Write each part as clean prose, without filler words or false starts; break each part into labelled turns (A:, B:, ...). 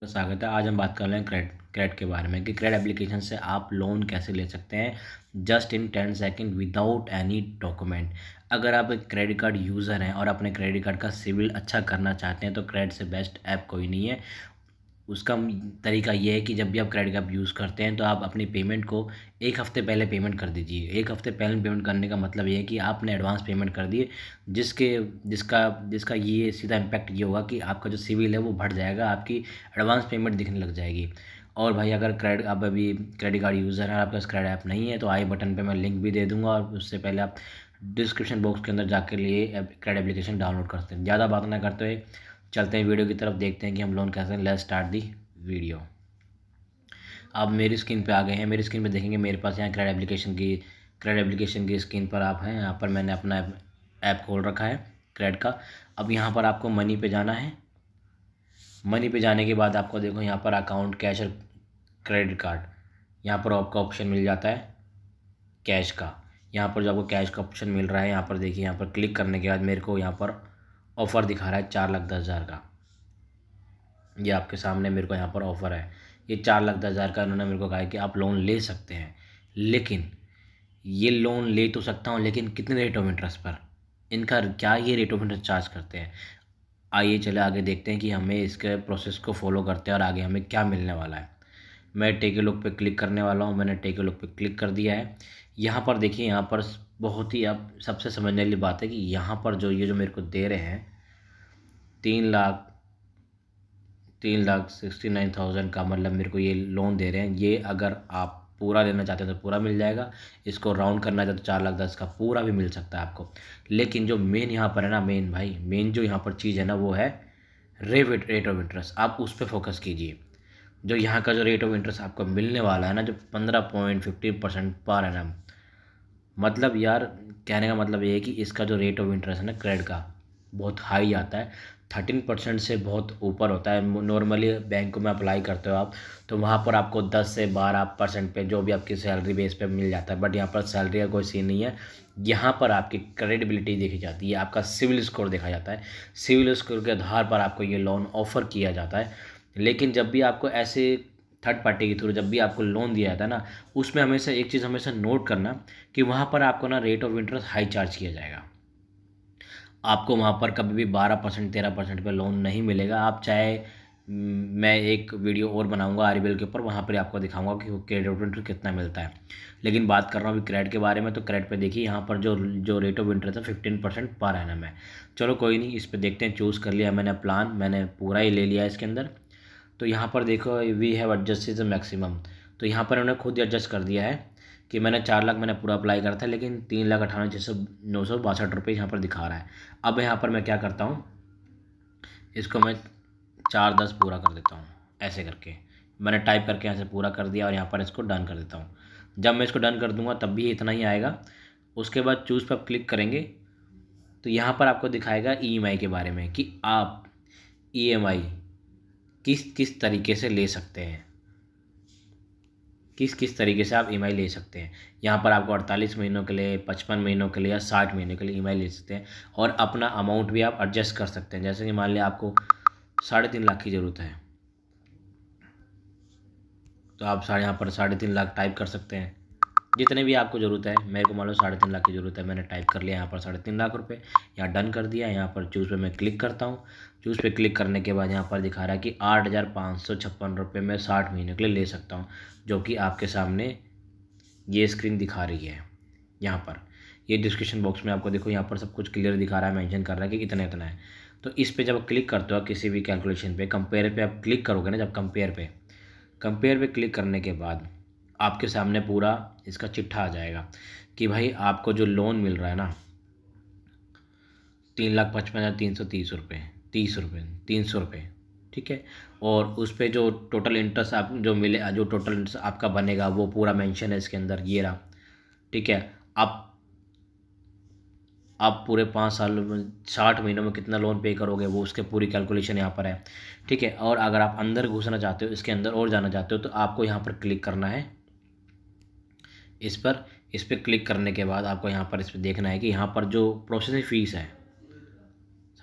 A: तो स्वागत है। आज हम बात कर रहे हैं क्रेड के बारे में कि क्रेड एप्लीकेशन से आप लोन कैसे ले सकते हैं just in 10 second without any document. अगर आप एक क्रेडिट कार्ड यूज़र हैं और अपने क्रेडिट कार्ड का सिविल अच्छा करना चाहते हैं तो क्रेड से बेस्ट ऐप कोई नहीं है। उसका तरीका ये है कि जब भी आप क्रेडिट कार्ड यूज़ करते हैं तो आप अपनी पेमेंट को एक हफ़्ते पहले पेमेंट कर दीजिए। एक हफ़्ते पहले पेमेंट करने का मतलब ये है कि आपने एडवांस पेमेंट कर दिए, जिसके जिसका जिसका ये सीधा इम्पैक्ट ये होगा कि आपका जो सिविल है वो बढ़ जाएगा, आपकी एडवांस पेमेंट दिखने लग जाएगी। और भाई अगर क्रेडिट आप अभी क्रेडिट कार्ड यूज़र हैं, आपके पास क्रेडिट ऐप नहीं है तो आई बटन पे मैं लिंक भी दे दूँगा, और उससे पहले आप डिस्क्रिप्शन बॉक्स के अंदर जाकर लिए क्रेडिट एप्लीकेशन डाउनलोड करते हैं। ज़्यादा बात ना करते हुए चलते हैं वीडियो की तरफ, देखते हैं कि हम लोन कैसे। Let's start the video. आप मेरी स्क्रीन पे आ गए हैं। मेरी स्क्रीन पे देखेंगे मेरे पास यहाँ क्रेडिट एप्लीकेशन की स्क्रीन पर आप हैं। यहाँ पर मैंने अपना ऐप खोल रखा है क्रेडिट का। अब यहाँ पर आपको मनी पे जाना है। मनी पे जाने के बाद आपको देखो यहाँ पर अकाउंट, कैश और क्रेडिट कार्ड, यहाँ पर आपका ऑप्शन मिल जाता है कैश का। यहाँ पर जो आपको कैश का ऑप्शन मिल रहा है, यहाँ पर देखिए, यहाँ पर क्लिक करने के बाद मेरे को यहाँ पर ऑफ़र दिखा रहा है 4,10,000 का। ये आपके सामने मेरे को यहाँ पर ऑफ़र है, ये 4,10,000 का इन्होंने मेरे को कहा है कि आप लोन ले सकते हैं। लेकिन ये लोन ले तो सकता हूँ, लेकिन कितने रेट ऑफ इंटरेस्ट पर, इनका क्या ये रेट ऑफ इंटरेस्ट चार्ज करते हैं। आइए चले आगे देखते हैं कि हमें इसके प्रोसेस को फॉलो करते हैं और आगे हमें क्या मिलने वाला है। मैं टेक ए लुक पे क्लिक करने वाला हूँ। मैंने टेक ए लुक पे क्लिक कर दिया है। यहाँ पर देखिए, यहाँ पर बहुत ही अब सबसे समझने वाली बात है कि यहाँ पर जो मेरे को दे रहे हैं 3 लाख 3,69,000 का, मतलब मेरे को ये लोन दे रहे हैं। ये अगर आप पूरा लेना चाहते हैं तो पूरा मिल जाएगा, इसको राउंड करना चाहते तो 4,10,000 का पूरा भी मिल सकता है आपको। लेकिन जो मेन यहाँ पर है ना, मेन जो यहाँ पर चीज़ है ना, वो है रेट ऑफ इंटरेस्ट। आप उस पर फोकस कीजिए। जो यहाँ का जो रेट ऑफ इंटरेस्ट आपको मिलने वाला है ना, जो 15.15% पर एनम, मतलब यार, कहने का मतलब ये है कि इसका जो रेट ऑफ इंटरेस्ट है ना क्रेडिट का, बहुत हाई आता है। 13% से बहुत ऊपर होता है। नॉर्मली बैंकों में अप्लाई करते हो आप तो वहाँ पर आपको 10 से 12% पे जो भी आपकी सैलरी बेस पे मिल जाता है। बट यहाँ पर सैलरी का कोई सीन नहीं है। यहाँ पर आपकी क्रेडिबिलिटी देखी जाती है, आपका सिविल स्कोर देखा जाता है। सिविल स्कोर के आधार पर आपको ये लोन ऑफर किया जाता है। लेकिन जब भी आपको ऐसे थर्ड पार्टी के थ्रू जब भी आपको लोन दिया जाता है ना, उसमें हमेशा एक चीज़ हमेशा नोट करना कि वहाँ पर आपको ना rate of interest high charge किया जाएगा। आपको वहाँ पर कभी भी 12% 13% पे लोन नहीं मिलेगा। आप चाहे मैं एक वीडियो और बनाऊंगा आरबीएल के ऊपर, वहाँ पर आपको दिखाऊंगा कि क्रेडिट ऑफ इंटरेस्ट कितना मिलता है। लेकिन बात कर रहा हूँ अभी क्रेडिट के बारे में, तो क्रेडिट पे देखिए यहाँ पर जो जो रेट ऑफ इंटरेस्ट है 15% पर एनम है। चलो कोई नहीं, इस पर देखते हैं। चूज़ कर लिया मैंने प्लान, मैंने पूरा ही ले लिया है इसके अंदर। तो यहाँ पर देखो, we have adjust the maximum. तो यहाँ पर उन्होंने खुद एडजस्ट कर दिया है कि मैंने 4 लाख मैंने पूरा अप्लाई करा था, लेकिन 3,98,962 यहाँ पर दिखा रहा है। अब यहाँ पर मैं क्या करता हूँ, इसको मैं 4,10 पूरा कर देता हूँ। ऐसे करके मैंने टाइप करके यहाँ से पूरा कर दिया और यहाँ पर इसको डन कर देता हूँ। जब मैं इसको डन कर दूंगा तब भी इतना ही आएगा। उसके बाद चूज़ पर आप क्लिक करेंगे तो यहाँ पर आपको दिखाएगा ईएमआई के बारे में कि आप ईएमआई किस किस तरीके से ले सकते हैं, किस किस तरीके से आप ईएमआई ले सकते हैं। यहाँ पर आपको 48 महीनों के लिए, 55 महीनों के लिए या 60 महीनों के लिए ईएमआई ले सकते हैं। और अपना अमाउंट भी आप एडजस्ट कर सकते हैं। जैसे कि मान लिया आपको 3.5 लाख की ज़रूरत है तो आप यहाँ पर 3.5 लाख टाइप कर सकते हैं, जितने भी आपको ज़रूरत है। मेरे को मान लो 3.5 लाख की ज़रूरत है, मैंने टाइप कर लिया यहाँ पर 3.5 लाख रुपए, यहाँ डन कर दिया। यहाँ पर चूज़ पे मैं क्लिक करता हूँ। चूज़ पे क्लिक करने के बाद यहाँ पर दिखा रहा है कि 8,556 रुपये में 60 महीने के लिए ले सकता हूँ, जो कि आपके सामने ये स्क्रीन दिखा रही है। यहाँ पर ये डिस्क्रिप्शन बॉक्स में आपको देखो, यहाँ पर सब कुछ क्लियर दिखा रहा है, मेंशन कर रहा है कि इतना इतना है। तो इस पे जब क्लिक करते हो किसी भी कैलकुलेशन पे, कंपेयर पे आप क्लिक करोगे ना, जब कंपेयर पे क्लिक करने के बाद आपके सामने पूरा इसका चिट्ठा आ जाएगा कि भाई आपको जो लोन मिल रहा है ना, 3,55,330 रुपये, 300 रुपये, ठीक है। और उस पर जो टोटल इंटरेस्ट आप जो मिले, जो टोटल इंटरेस्ट आपका बनेगा वो पूरा मेंशन है इसके अंदर, ये रहा, ठीक है। आप आप पूरे 5 साल में 60 महीनों में कितना लोन पे करोगे, वो उसके पूरी कैलकुलेशन यहाँ पर है, ठीक है। और अगर आप अंदर घुसना चाहते हो, इसके अंदर और जाना चाहते हो, तो आपको यहाँ पर क्लिक करना है इस पर क्लिक करने के बाद आपको यहाँ पर इस पर देखना है कि यहाँ पर जो प्रोसेसिंग फ़ीस है,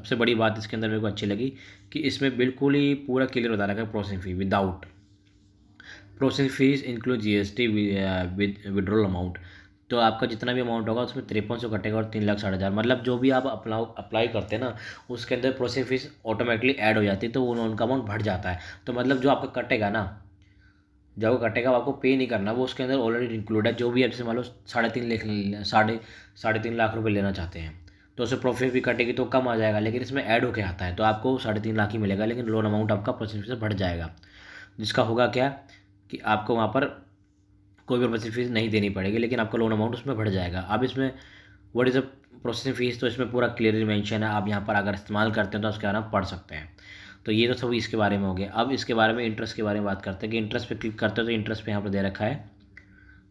A: सबसे बड़ी बात इसके अंदर मेरे को अच्छी लगी कि इसमें बिल्कुल ही पूरा क्लियर बता रखा है processing fee without processing fees include GST with withdrawal amount. तो आपका जितना भी अमाउंट होगा उसमें 5300 कटेगा और 3,60,000, मतलब जो भी आप अप्लाई करते हैं ना उसके अंदर प्रोसेसिंग फीस ऑटोमेटिकली ऐड हो जाती है, तो वो लोन का अमाउंट बढ़ जाता है। तो मतलब जो आपका कटेगा ना, जो कटेगा वो आपको पे नहीं करना, वो उसके अंदर ऑलरेडी इंक्लूड है। जो भी आप जैसे मान लो 3.5 लाख साढ़े 3 लाख रुपये लेना चाहते हैं तो उससे प्रॉफिट भी कटेगी तो कम आ जाएगा, लेकिन इसमें ऐड होके आता है तो आपको 3.5 लाख ही मिलेगा, लेकिन लोन अमाउंट आपका प्रोसेसिंग फीस बढ़ जाएगा। जिसका होगा क्या कि आपको वहाँ पर कोई भी प्रोसेसिंग फीस नहीं देनी पड़ेगी, लेकिन आपका लोन अमाउंट उसमें बढ़ जाएगा। अब इसमें what is a processing fees, तो इसमें पूरा क्लियरली मेंशन है। आप यहाँ पर अगर इस्तेमाल करते हैं तो उसके बारे में पढ़ सकते हैं। तो ये तो सब इसके बारे में हो गया। अब इसके बारे में इंटरेस्ट के बारे में बात करते हैं कि इंटरेस्ट पे क्लिक करते हो तो इंटरेस्ट पे यहाँ पर दे रखा है,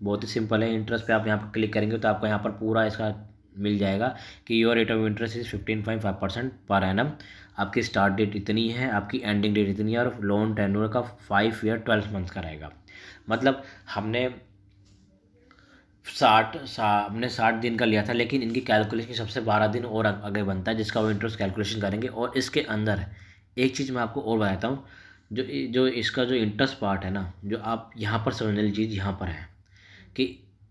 A: बहुत ही सिंपल है। इंटरेस्ट पे आप यहाँ पर क्लिक करेंगे तो आपको यहाँ पर पूरा इसका मिल जाएगा कि your rate of interest is 15.5% per annum. आपकी स्टार्ट डेट इतनी है, आपकी एंडिंग डेट इतनी है, और लोन टेन्योर का 5 ईयर 12 मंथ्स का रहेगा। मतलब हमने 60 दिन का लिया था, लेकिन इनकी कैलकुलेशन सबसे 12 दिन और आगे बनता है, जिसका वो इंटरेस्ट कैलकुलेशन करेंगे। और इसके अंदर एक चीज़ मैं आपको और बताता हूँ, जो जो इसका जो इंटरेस्ट पार्ट है ना, जो आप यहाँ पर समझने वाली चीज़ यहाँ पर है कि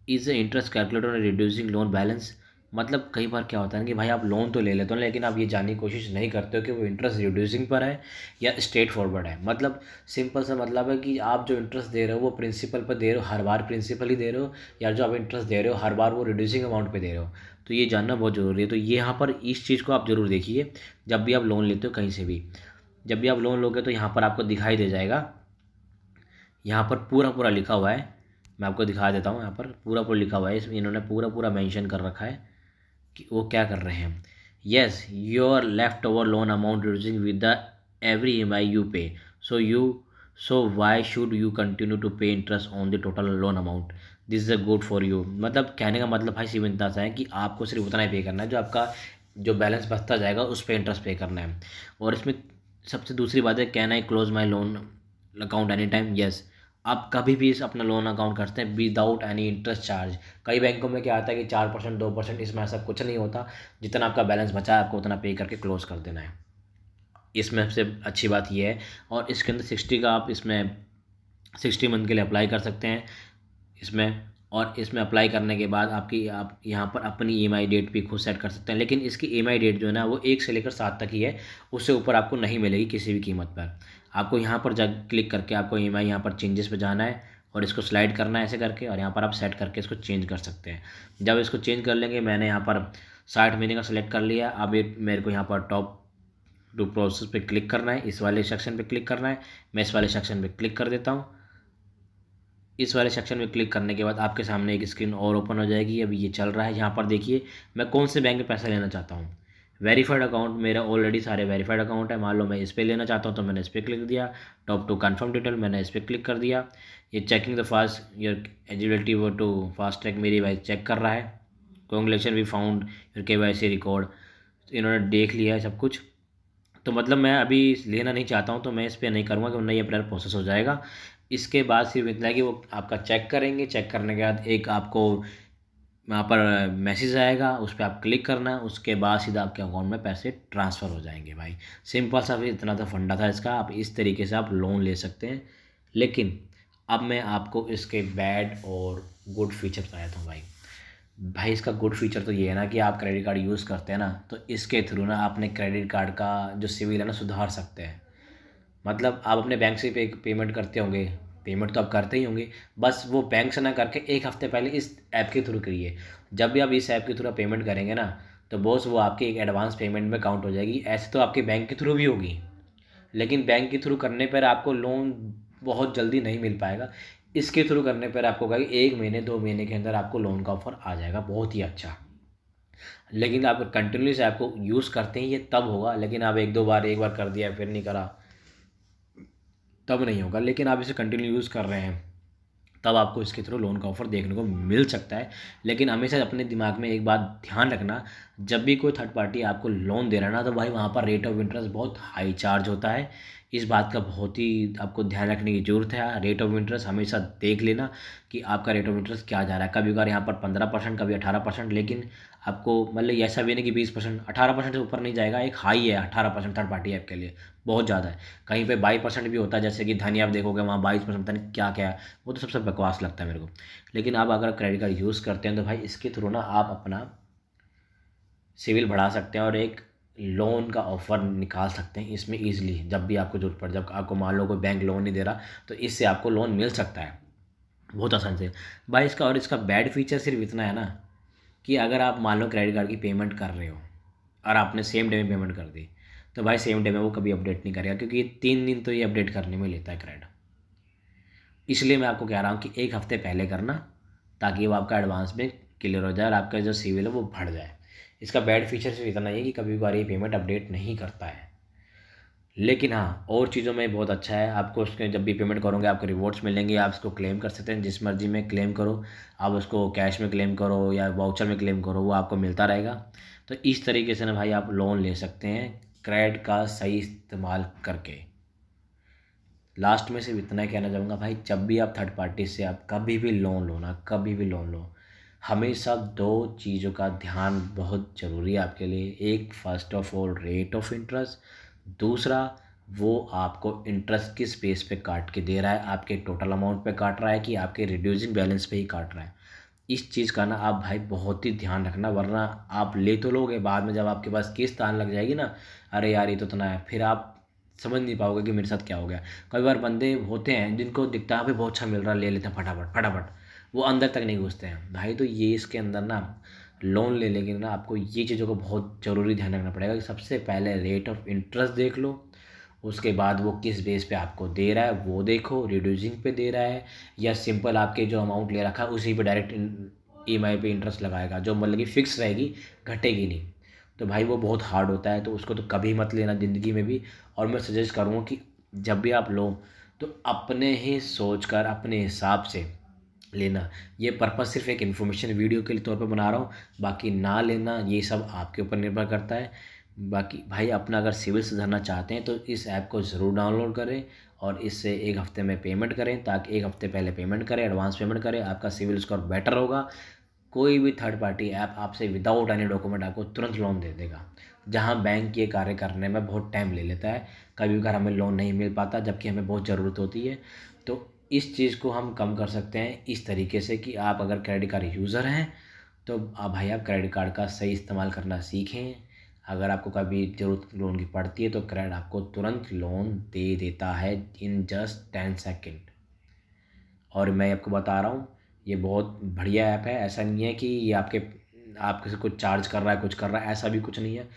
A: इज़ इंटरेस्ट कैलकुलेटर और रिड्यूसिंग लोन बैलेंस। मतलब कई बार क्या होता है ना कि भाई आप लोन तो ले लेते हो लेकिन आप ये जानने की कोशिश नहीं करते हो कि वो इंटरेस्ट रिड्यूसिंग पर है या स्ट्रेट फॉरवर्ड है। मतलब सिंपल सा मतलब है कि आप जो इंटरेस्ट दे रहे हो वो प्रिंसिपल पर दे रहे हो, हर बार प्रिंसिपल ही दे रहे हो, या जो आप इंटरेस्ट दे रहे हो हर बार वो रिड्यूसिंग अमाउंट पे दे रहे हो। तो ये जानना बहुत ज़रूरी है। तो ये यहाँ पर इस चीज़ को आप ज़रूर देखिए जब भी आप लोन लेते हो कहीं से भी। जब भी आप लोन लोगे तो यहाँ पर आपको दिखाई दे जाएगा, यहाँ पर पूरा पूरा लिखा हुआ है। मैं आपको दिखा देता हूँ, यहाँ पर पूरा पूरा लिखा हुआ है, इसमें इन्होंने पूरा पूरा मेंशन कर रखा है कि वो क्या कर रहे हैं। Yes, your left over loan amount reducing with the every EMI you pay, so why should you continue to pay interest on the total loan amount, this is a good for you. मतलब कहने का मतलब भाई सीमित सा है कि आपको सिर्फ उतना ही पे करना है, जो आपका जो बैलेंस बचता जाएगा उस पर इंटरेस्ट पे करना है। और इसमें सबसे दूसरी बात है, can I close my loan account any time. Yes, आप कभी भी इस अपना लोन अकाउंट करते हैं विदाउट एनी इंटरेस्ट चार्ज। कई बैंकों में क्या आता है कि 4% 2%, इसमें ऐसा कुछ नहीं होता। जितना आपका बैलेंस बचा है आपको उतना पे करके क्लोज कर देना है। इसमें सबसे अच्छी बात यह है। और इसके अंदर 60 का आप इसमें 60 मंथ के लिए अप्लाई कर सकते हैं इसमें। और इसमें अप्लाई करने के बाद आप यहाँ पर अपनी EMI डेट भी खुद सेट कर सकते हैं, लेकिन इसकी EMI डेट जो है ना वो 1 से लेकर 7 तक ही है, उससे ऊपर आपको नहीं मिलेगी किसी भी कीमत पर। आपको यहाँ पर जा क्लिक करके आपको EMI यहाँ पर चेंजेस पे जाना है और इसको स्लाइड करना है ऐसे करके, और यहाँ पर आप सेट करके इसको चेंज कर सकते हैं। जब इसको चेंज कर लेंगे, मैंने यहाँ पर 60 महीने का सेलेक्ट कर लिया। अब ये मेरे को यहाँ पर टॉप टू प्रोसेस पे क्लिक करना है, इस वाले सेक्शन पे क्लिक करना है। मैं इस वाले सेक्शन पे क्लिक कर देता हूँ। इस वाले सेक्शन में क्लिक करने के बाद आपके सामने एक स्क्रीन और ओपन हो जाएगी। अभी ये चल रहा है। यहाँ पर देखिए मैं कौन से बैंक में पैसा लेना चाहता हूँ। वेरीफाइड अकाउंट, मेरा ऑलरेडी सारे वेरीफाइड अकाउंट है। मान लो मैं इस पर लेना चाहता हूँ तो मैंने इस पर क्लिक दिया। टॉप टू कन्फर्म डिटेल, मैंने इस पर क्लिक कर दिया। ये checking the fast your eligibility वो टू फास्ट ट्रैक मेरी भाई चेक कर रहा है। Congratulation we found your KYC record. इन्होंने देख लिया है सब कुछ। तो मतलब मैं अभी लेना नहीं चाहता हूँ तो मैं इस पर नहीं करूँगा, वरना ये अपना प्रोसेस हो जाएगा। इसके बाद सिर्फ इतना है कि वो आपका चेक करेंगे। चेक करने के बाद एक आपको वहाँ पर मैसेज आएगा, उस पर आप क्लिक करना। उसके बाद सीधा आपके अकाउंट में पैसे ट्रांसफ़र हो जाएंगे भाई। सिंपल सा भी इतना तो फंडा था इसका। आप इस तरीके से आप लोन ले सकते हैं। लेकिन अब मैं आपको इसके बैड और गुड फीचर बताता हूँ भाई। भाई इसका गुड फीचर तो ये है ना कि आप क्रेडिट कार्ड यूज़ करते हैं ना, तो इसके थ्रू ना अपने क्रेडिट कार्ड का जो सिविल है ना सुधार सकते हैं। मतलब आप अपने बैंक से पेमेंट करते होंगे, पेमेंट तो आप करते ही होंगे, बस वो बैंक से ना करके एक हफ्ते पहले इस ऐप के थ्रू करिए। जब भी आप इस ऐप के थ्रू पेमेंट करेंगे ना तो बॉस वो आपकी एक एडवांस पेमेंट में काउंट हो जाएगी। ऐसे तो आपके बैंक के थ्रू भी होगी, लेकिन बैंक के थ्रू करने पर आपको लोन बहुत जल्दी नहीं मिल पाएगा। इसके थ्रू करने पर आपको कहा कि 1 महीने 2 महीने के अंदर आपको लोन का ऑफर आ जाएगा, बहुत ही अच्छा। लेकिन आप कंटिन्यूस ऐप को यूज़ करते हैं ये तब होगा, लेकिन आप एक बार कर दिया फिर नहीं करा तब नहीं होगा। लेकिन आप इसे कंटिन्यू यूज़ कर रहे हैं तब आपको इसके थ्रू लोन का ऑफ़र देखने को मिल सकता है। लेकिन हमेशा अपने दिमाग में एक बात ध्यान रखना, जब भी कोई थर्ड पार्टी आपको लोन दे रहा है ना तो भाई वहाँ पर रेट ऑफ इंटरेस्ट बहुत हाई चार्ज होता है। इस बात का बहुत ही आपको ध्यान रखने की ज़रूरत है। रेट ऑफ इंटरेस्ट हमेशा देख लेना कि आपका रेट ऑफ इंटरेस्ट क्या जा रहा है। कभी-कभार यहाँ पर 15%, कभी 18%, लेकिन आपको मतलब ऐसा भी नहीं कि 20%, 18% से ऊपर नहीं जाएगा। एक हाई है 18% थर्ड पार्टी ऐप के लिए, बहुत ज़्यादा है। कहीं पे 22% भी होता है, जैसे कि धनी आप देखोगे वहाँ 22% पता नहीं क्या-क्या है, वो तो सबसे बकवास लगता है मेरे को। लेकिन आप अगर क्रेडिट कार्ड यूज़ करते हैं तो भाई इसके थ्रू ना आप अपना सिविल बढ़ा सकते हैं और एक लोन का ऑफ़र निकाल सकते हैं इसमें ईज़िली। जब भी आपको ज़रूरत पड़े, जब आपको मान लो कोई बैंक लोन नहीं दे रहा, तो इससे आपको लोन मिल सकता है बहुत आसान से। भाई इसका बैड फीचर सिर्फ इतना है ना कि अगर आप मान लो क्रेडिट कार्ड की पेमेंट कर रहे हो और आपने सेम डे में पेमेंट कर दी, तो भाई सेम डे में वो कभी अपडेट नहीं करेगा, क्योंकि 3 दिन तो ये अपडेट करने में लेता है क्रेडिट। इसलिए मैं आपको कह रहा हूँ कि 1 हफ़्ते पहले करना, ताकि वो आपका एडवांस में क्लियर हो जाए और आपका जो सिविल है वो बढ़ जाए। इसका बैड फीचर सिर्फ इतना ही है कि कभी-कभार ये पेमेंट अपडेट नहीं करता है। लेकिन हाँ, और चीज़ों में बहुत अच्छा है, आपको उसके जब भी पेमेंट करोगे आपको रिवॉर्ड्स मिलेंगे, आप उसको क्लेम कर सकते हैं, जिस मर्ज़ी में क्लेम करो। आप उसको कैश में क्लेम करो या वाउचर में क्लेम करो, वो आपको मिलता रहेगा। तो इस तरीके से ना भाई आप लोन ले सकते हैं क्रेडिट का सही इस्तेमाल करके। लास्ट में सिर्फ इतना ही कहना चाहूँगा भाई, जब भी आप थर्ड पार्टी से आप कभी भी लोन लो ना, कभी भी लोन लो, हमेशा 2 चीज़ों का ध्यान बहुत ज़रूरी है आपके लिए। एक, first of all rate of interest, दूसरा वो आपको इंटरेस्ट किस बेस पे काट के दे रहा है, आपके टोटल अमाउंट पे काट रहा है कि आपके रिड्यूसिंग बैलेंस पे ही काट रहा है। इस चीज़ का ना आप भाई बहुत ही ध्यान रखना, वरना आप ले तो लोगे, बाद में जब आपके पास किस्त आने लग जाएगी ना, अरे यार ये तो इतना है, फिर आप समझ नहीं पाओगे कि मेरे साथ क्या हो गया। कई बार बंदे होते हैं जिनको दिखता है भाई बहुत अच्छा मिल रहा है, ले लेते हैं फटाफट फटाफट, वो अंदर तक नहीं घुसते हैं भाई। तो ये इसके अंदर ना लोन ले लेंगे ना, आपको ये चीज़ों को बहुत ज़रूरी ध्यान रखना पड़ेगा कि सबसे पहले रेट ऑफ इंटरेस्ट देख लो, उसके बाद वो किस बेस पे आपको दे रहा है वो देखो, रिड्यूसिंग पे दे रहा है या सिंपल आपके जो अमाउंट ले रखा है उसी पे डायरेक्ट ईएमआई पे इंटरेस्ट लगाएगा, जो मतलब कि फ़िक्स रहेगी, घटेगी नहीं। तो भाई वो बहुत हार्ड होता है, तो उसको तो कभी मत लेना ज़िंदगी में भी। और मैं सजेस्ट करूँगा कि जब भी आप लो तो अपने ही सोच कर अपने हिसाब से लेना। ये पर्पज़ सिर्फ एक इन्फॉर्मेशन वीडियो के तौर पे बना रहा हूँ, बाकी ना लेना ये सब आपके ऊपर निर्भर करता है। बाकी भाई अपना अगर सिविल सुधारना चाहते हैं तो इस ऐप को ज़रूर डाउनलोड करें और इससे 1 हफ़्ते में पेमेंट करें, ताकि 1 हफ़्ते पहले पेमेंट करें, एडवांस पेमेंट करें, आपका सिविल स्कोर बेटर होगा। कोई भी थर्ड पार्टी ऐप आपसे विदाउट एनी डॉक्यूमेंट आपको तुरंत लोन दे देगा, जहां बैंक ये कार्य करने में बहुत टाइम ले लेता है। कभी कभार हमें लोन नहीं मिल पाता जबकि हमें बहुत ज़रूरत होती है। तो इस चीज़ को हम कम कर सकते हैं इस तरीके से कि आप अगर क्रेडिट कार्ड यूज़र हैं तो आप भाई आप क्रेडिट कार्ड का सही इस्तेमाल करना सीखें। अगर आपको कभी ज़रूरत लोन की पड़ती है तो क्रेडिट आपको तुरंत लोन दे देता है इन जस्ट 10 सेकेंड। और मैं आपको बता रहा हूँ ये बहुत बढ़िया ऐप है। ऐसा नहीं है कि ये आपके से कुछ चार्ज कर रहा है, कुछ कर रहा है, ऐसा भी कुछ नहीं है।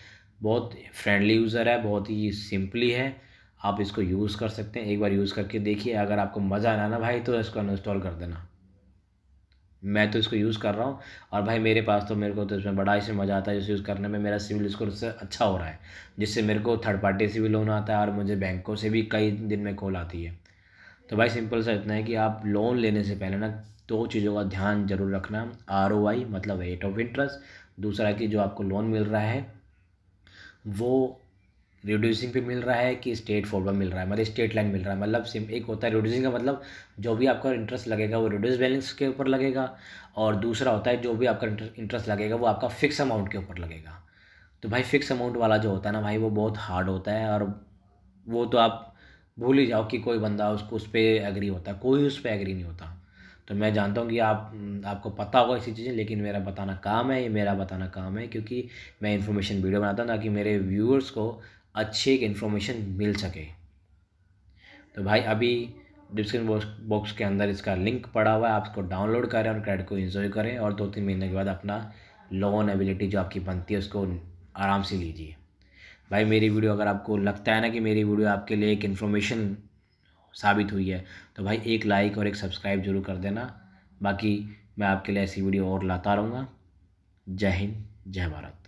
A: बहुत फ्रेंडली यूज़र है, बहुत ही सिंपली है। आप इसको यूज़ कर सकते हैं, एक बार यूज़ करके देखिए। अगर आपको मज़ा आना ना भाई तो इसको अनइंस्टॉल कर देना। मैं तो इसको यूज़ कर रहा हूँ और भाई मेरे को तो इसमें बड़ा इसमें मज़ा आता है इसे यूज़ करने में। मेरा सिविल स्कोर उससे अच्छा हो रहा है, जिससे मेरे को थर्ड पार्टी से भी लोन आता है और मुझे बैंकों से भी कई दिन में कॉल आती है। तो भाई सिंपल सा इतना है कि आप लोन लेने से पहले ना 2 चीज़ों का ध्यान ज़रूर रखना। आरओआई मतलब रेट ऑफ इंटरेस्ट, दूसरा कि जो आपको लोन मिल रहा है वो रिड्यूसिंग पे मिल रहा है कि स्ट्रेट फॉरवर्ड मिल रहा है, मतलब स्ट्रेट लाइन मिल रहा है। मतलब सिम एक होता है रिड्यूसिंग का मतलब जो भी आपका इंटरेस्ट लगेगा वो रिड्यूस बैलेंस के ऊपर लगेगा, और दूसरा होता है जो भी आपका इंटरेस्ट लगेगा वो आपका फिक्स अमाउंट के ऊपर लगेगा। तो भाई फिक्स अमाउंट वाला जो होता है ना भाई वो बहुत हार्ड होता है, और वो तो आप भूल ही जाओ कि कोई बंदा उसको उस पर एग्री होता है, कोई उस पर एग्री नहीं होता। तो मैं जानता हूँ कि आपको पता होगा ऐसी चीज़ें, लेकिन मेरा बताना काम है, ये मेरा बताना काम है, क्योंकि मैं इन्फॉर्मेशन वीडियो बनाता हूँ ताकि मेरे व्यूअर्स को अच्छी एक इन्फॉर्मेशन मिल सके। तो भाई अभी डिस्क्रिप्शन बॉक्स के अंदर इसका लिंक पड़ा हुआ है, आप इसको डाउनलोड करें और क्रेडिट को एंजॉय करें, और 2-3 महीने के बाद अपना लोन एबिलिटी जो आपकी बनती है उसको आराम से लीजिए। भाई मेरी वीडियो अगर आपको लगता है ना कि मेरी वीडियो आपके लिए एक इन्फॉर्मेशन साबित हुई है तो भाई एक लाइक और एक सब्सक्राइब जरूर कर देना। बाकी मैं आपके लिए ऐसी वीडियो और लाता रहूँगा। जय हिंद, जय भारत।